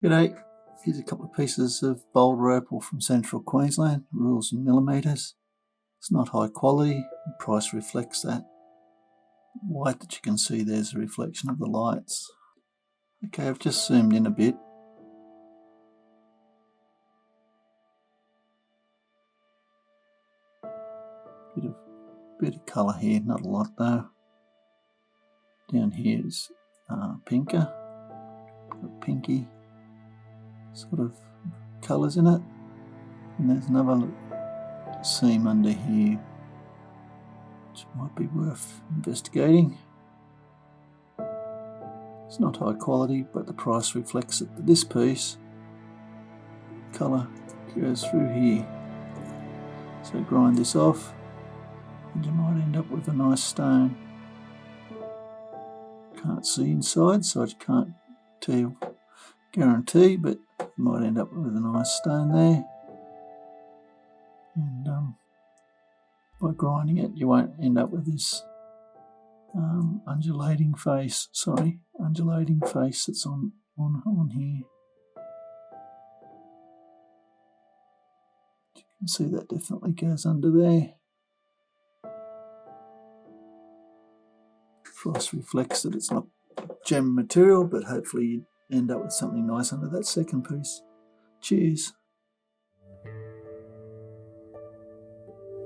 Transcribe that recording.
G'day, here's a couple of pieces of Boulder Opal from central Queensland, rules in millimetres. It's not high quality, the price reflects that. White that you can see there's a reflection of the lights. Okay, I've just zoomed in a bit. Bit of colour here, not a lot though. Down here is pinker, pinky sort of colours in it, and there's another seam under here which might be worth investigating. It's not high quality, but the price reflects it. This piece, colour goes through here, so grind this off and you might end up with a nice stone. Can't see inside, so I can't guarantee, but you might end up with a nice stone there. And by grinding it, you won't end up with this undulating face that's on here. You can see that definitely goes under there. Price reflects that it's not gem material, but hopefully you end up with something nice under that second piece. Cheers.